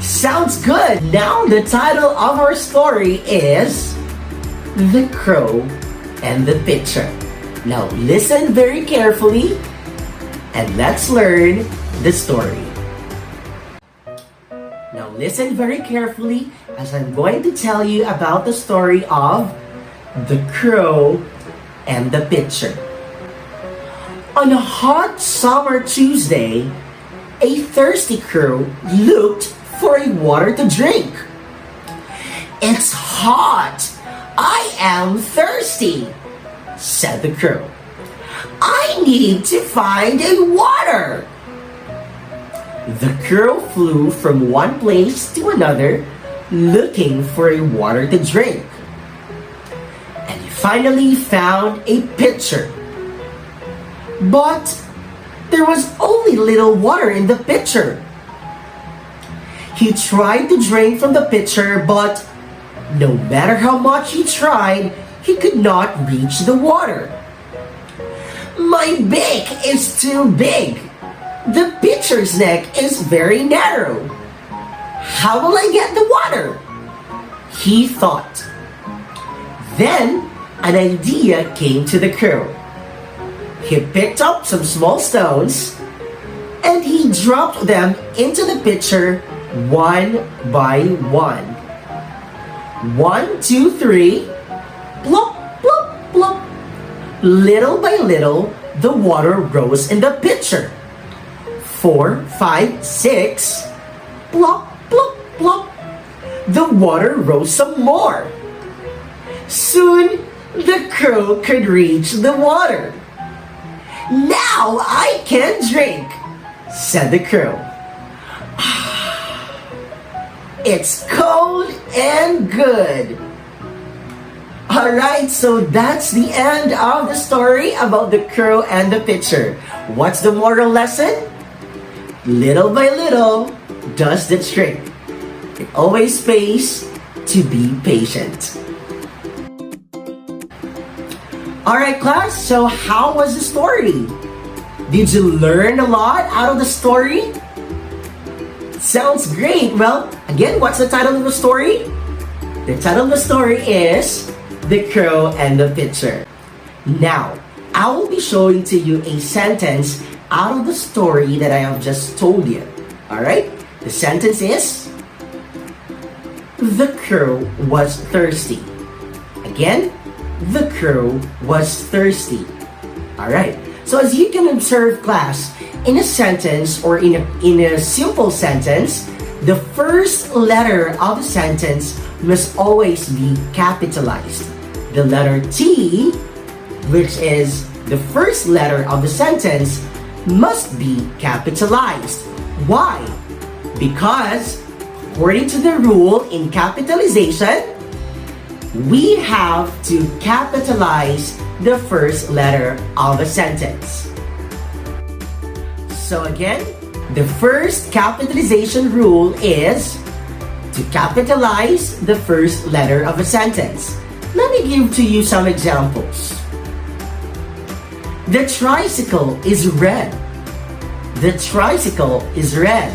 Sounds good! Now the title of our story is The Crow and the Pitcher. Now listen very carefully and let's learn the story. Now listen very carefully as I'm going to tell you about the story of The Crow and the Pitcher. On a hot summer Tuesday, a thirsty crow looked for a water to drink. "It's hot! I am thirsty," said the crow. "I need to find a water." The crow flew from one place to another looking for a water to drink. And he finally found a pitcher. But there was only little water in the pitcher. He tried to drink from the pitcher, but no matter how much he tried, he could not reach the water. "My beak is too big. The pitcher's neck is very narrow. How will I get the water?" he thought. Then an idea came to the crow. He picked up some small stones and he dropped them into the pitcher one by one. 1, 2, 3, plop, plop, plop. Little by little, the water rose in the pitcher. 4, 5, 6, plop, plop, plop. The water rose some more. Soon, the crow could reach the water. "Now I can drink," said the crow. "It's cold and good." Alright, so that's the end of the story about the crow and the pitcher. What's the moral lesson? Little by little does the trick. It always pays to be patient. Alright class, so how was the story? Did you learn a lot out of the story? Sounds great! Well, again, what's the title of the story? The title of the story is The Crow and the Pitcher. Now, I will be showing to you a sentence out of the story that I have just told you. Alright? The sentence is, "The crow was thirsty." Again, the crow was thirsty. Alright, so as you can observe class, in a sentence or in a simple sentence, the first letter of the sentence must always be capitalized. The letter T, which is the first letter of the sentence, must be capitalized. Why? Because according to the rule in capitalization, we have to capitalize the first letter of a sentence. So again, the first capitalization rule is to capitalize the first letter of a sentence. Let me give to you some examples. The tricycle is red. The tricycle is red.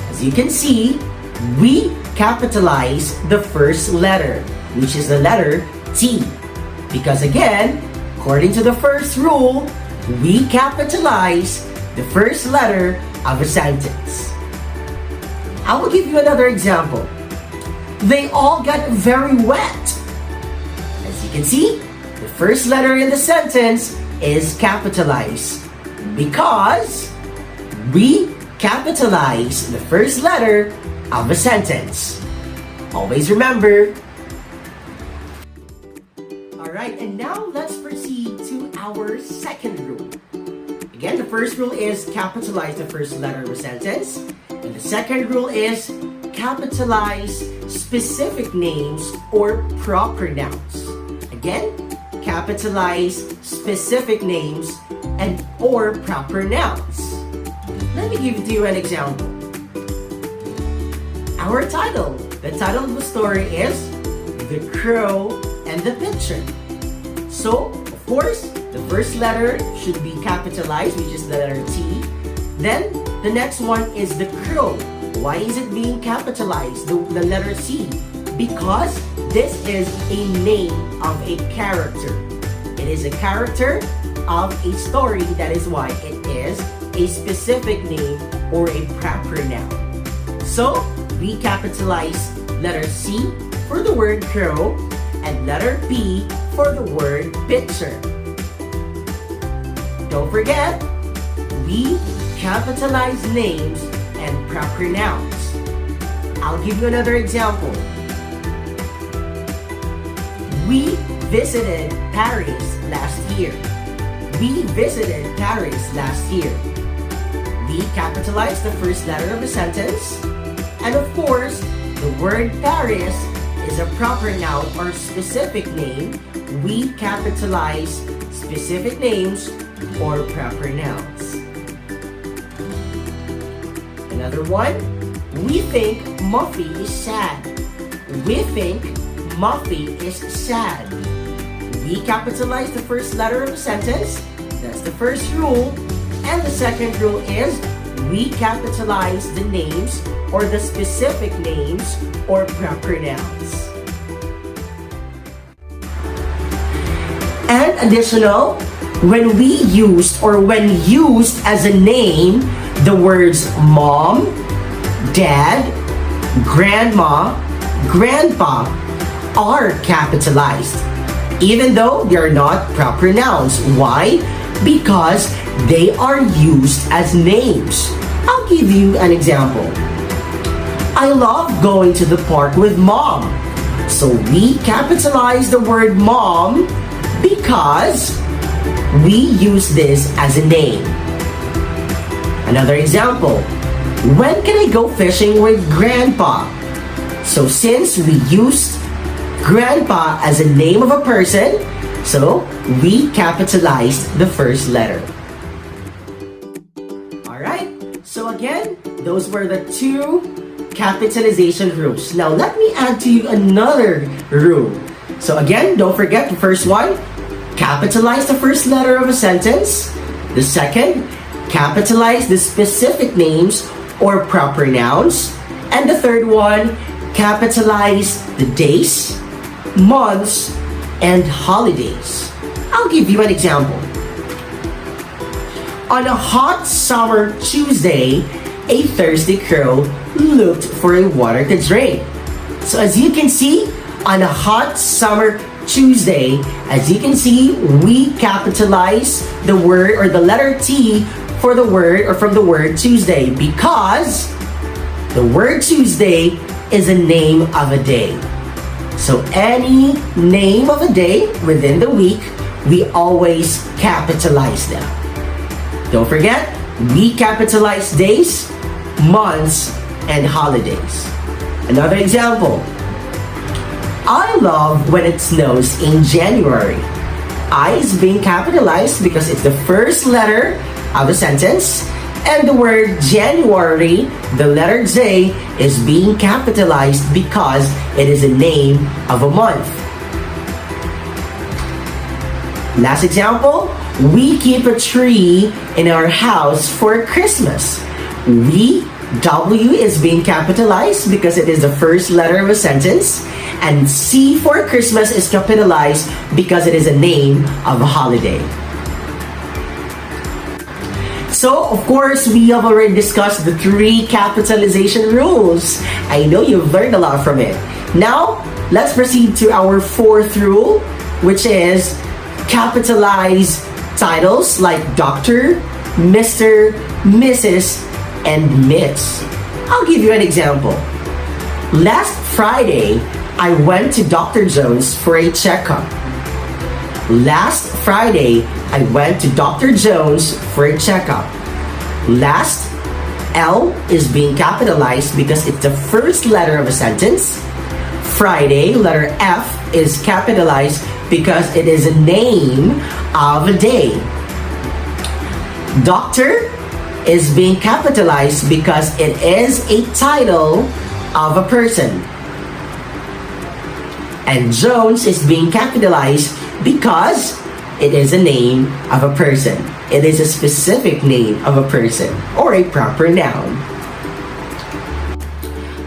As you can see, we capitalize the first letter, which is the letter T. Because again, according to the first rule, we capitalize the first letter of a sentence. I will give you another example. They all got very wet. As you can see, the first letter in the sentence is capitalized because we capitalize the first letter of a sentence. Always remember. Alright, and now let's proceed to our second rule. Again, the first rule is capitalize the first letter of a sentence. And the second rule is capitalize specific names or proper nouns. Again, capitalize specific names and or proper nouns. Let me give you an example. Our title. The title of the story is The Crow and the Pitcher. So, of course, the first letter should be capitalized, which is the letter T. Then, the next one is the crow. Why is it being capitalized, the letter C? Because this is a name of a character. It is a character of a story. That is why it is a specific name or a proper noun. So, we capitalize letter C for the word crow and letter P for the word picture. Don't forget, we capitalize names and proper nouns. I'll give you another example. We visited Paris last year. We visited Paris last year. We capitalize the first letter of the sentence. And of course, the word Paris is a proper noun or specific name. We capitalize specific names or proper nouns. Another one, we think Muffy is sad. We think Muffy is sad. We capitalize the first letter of the sentence. That's the first rule. And the second rule is we capitalize the names or the specific names or proper nouns. And additional, when used as a name, the words mom, dad, grandma, grandpa are capitalized, even though they are not proper nouns. Why? Because they are used as names. I'll give you an example. I love going to the park with mom. So we capitalize the word mom because we use this as a name. Another example, when can I go fishing with grandpa? So since we used grandpa as a name of a person, so we capitalized the first letter. Alright, so again, those were the two capitalization rules. Now let me add to you another rule. So again, don't forget the first one, capitalize the first letter of a sentence. The second, capitalize the specific names or proper nouns. And the third one, capitalize the days, months, and holidays. I'll give you an example. On a hot summer Tuesday, a thirsty crow looked for a water to drink. So as you can see, on a hot summer Tuesday, as you can see, we capitalize the word or the letter T for the word or from the word Tuesday because the word Tuesday is a name of a day. So any name of a day within the week, we always capitalize them. Don't forget, we capitalize days, months, and holidays. Another example. I love when it snows in January. I is being capitalized because it's the first letter of a sentence, and the word January, the letter J, is being capitalized because it is a name of a month. Last example, we keep a tree in our house for Christmas. W is being capitalized because it is the first letter of a sentence, and C for Christmas is capitalized because it is a name of a holiday. So, of course, we have already discussed the three capitalization rules. I know you've learned a lot from it. Now, let's proceed to our fourth rule, which is capitalize titles like Dr., Mr., Mrs., and Miss. I'll give you an example. Last Friday, I went to Dr. Jones for a checkup. Last Friday, I went to Dr. Jones for a checkup. Last, L is being capitalized because it's the first letter of a sentence. Friday, letter F, is capitalized because it is a name of a day. Doctor is being capitalized because it is a title of a person. And Jones is being capitalized because it is a name of a person. It is a specific name of a person or a proper noun.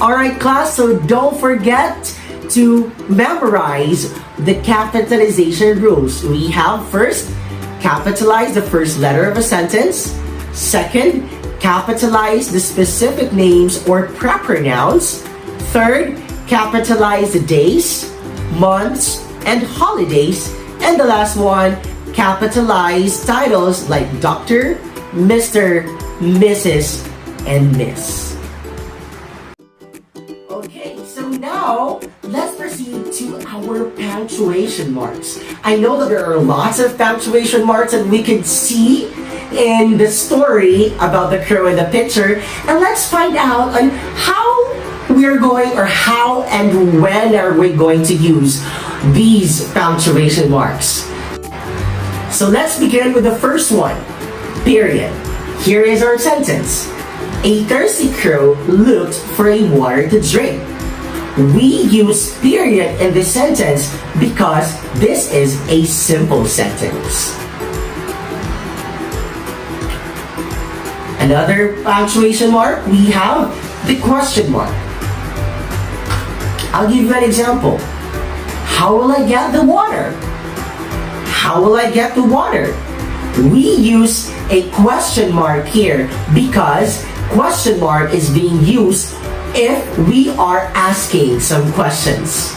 Alright class, so don't forget to memorize the capitalization rules. We have first, capitalize the first letter of a sentence. Second, capitalize the specific names or proper nouns. Third, capitalize the days, months, and holidays. And the last one, capitalize titles like Dr., Mr., Mrs., and Miss. Okay, so now let's proceed to our punctuation marks. I know that there are lots of punctuation marks that we could see in the story about the crow in the picture, and let's find out on how we're going, or how and when are we going to use these punctuation marks. So let's begin with the first one, period. Here is our sentence. A thirsty crow looked for a water to drink. We use period in this sentence because this is a simple sentence. Another punctuation mark, we have the question mark. I'll give you an example. How will I get the water? How will I get the water? We use a question mark here because question mark is being used if we are asking some questions.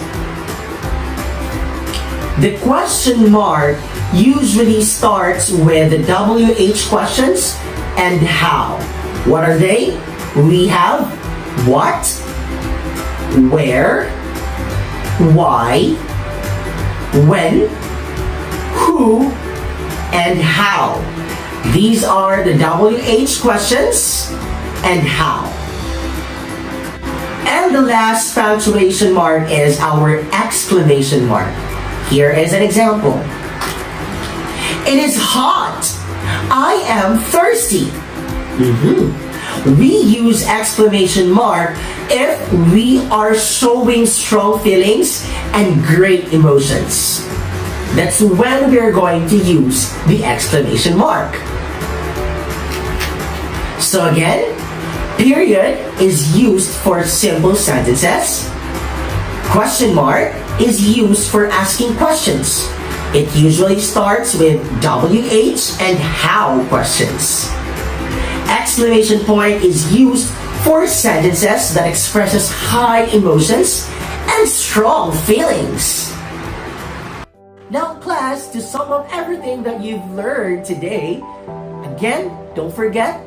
The question mark usually starts with the WH questions and how. What are they? We have what, where, why, when, who, and how. These are the WH questions and how. And the last punctuation mark is our exclamation mark. Here is an example. It is hot. I am thirsty. We use exclamation mark if we are showing strong feelings and great emotions. That's when we are going to use the exclamation mark. So again, period is used for simple sentences. Question mark is used for asking questions. It usually starts with WH and how questions. Exclamation point is used for sentences that expresses high emotions and strong feelings. Now class, to sum up everything that you've learned today, again, don't forget,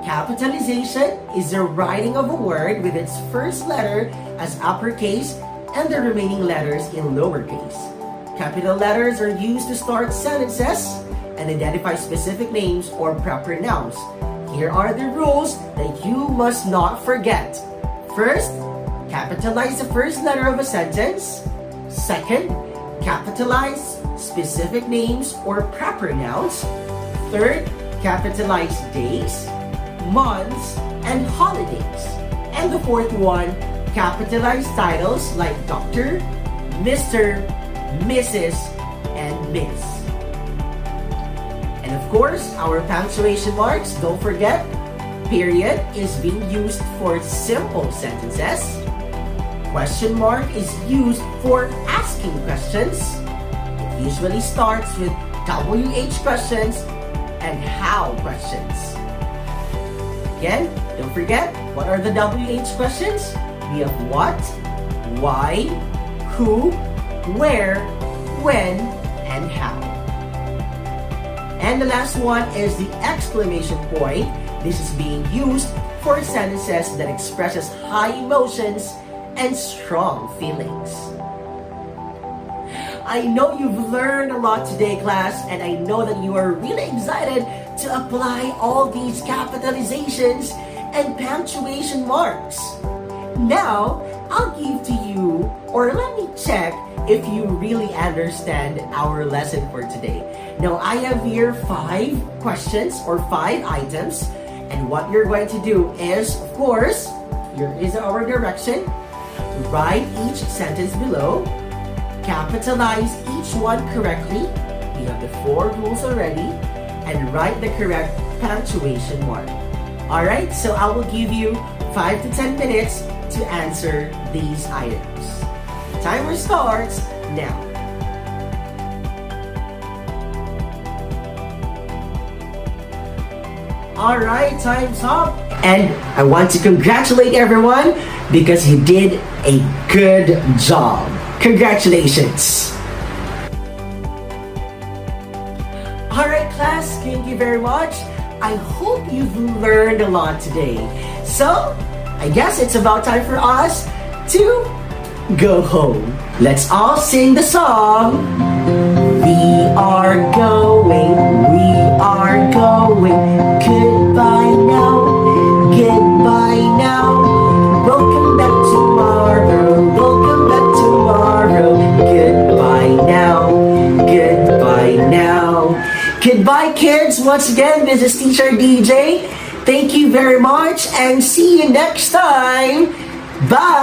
capitalization is the writing of a word with its first letter as uppercase and the remaining letters in lowercase. Capital letters are used to start sentences and identify specific names or proper nouns. Here are the rules that you must not forget. First, capitalize the first letter of a sentence. Second, capitalize specific names or proper nouns. Third, capitalize days, months, and holidays. And the fourth one, capitalize titles like Dr., Mr., Mrs., and Miss. And of course, our punctuation marks, don't forget, period is being used for simple sentences. Question mark is used for asking questions. It usually starts with WH questions and how questions. Again, don't forget, what are the WH questions? We have what, why, who, where, when, and how. And the last one is the exclamation point. This is being used for sentences that expresses high emotions and strong feelings. I know you've learned a lot today, class, and I know that you are really excited to apply all these capitalizations and punctuation marks. Now, I'll give to you, or let me check if you really understand our lesson for today. Now, I have here 5 questions or 5 items, and what you're going to do is, of course, here is our direction. Write each sentence below, capitalize each one correctly. We have the 4 rules already, and write the correct punctuation mark. Alright, so I will give you 5 to 10 minutes to answer these items. Timer starts now. Alright, time's up. And I want to congratulate everyone because you did a good job. Congratulations. Alright class, thank you very much. I hope you've learned a lot today. So, I guess it's about time for us to go home. Let's all sing the song. We are going, goodbye now, goodbye now. Welcome back tomorrow, goodbye now, goodbye now. Goodbye kids, once again, this is Teacher DJ. Thank you very much and see you next time. Bye!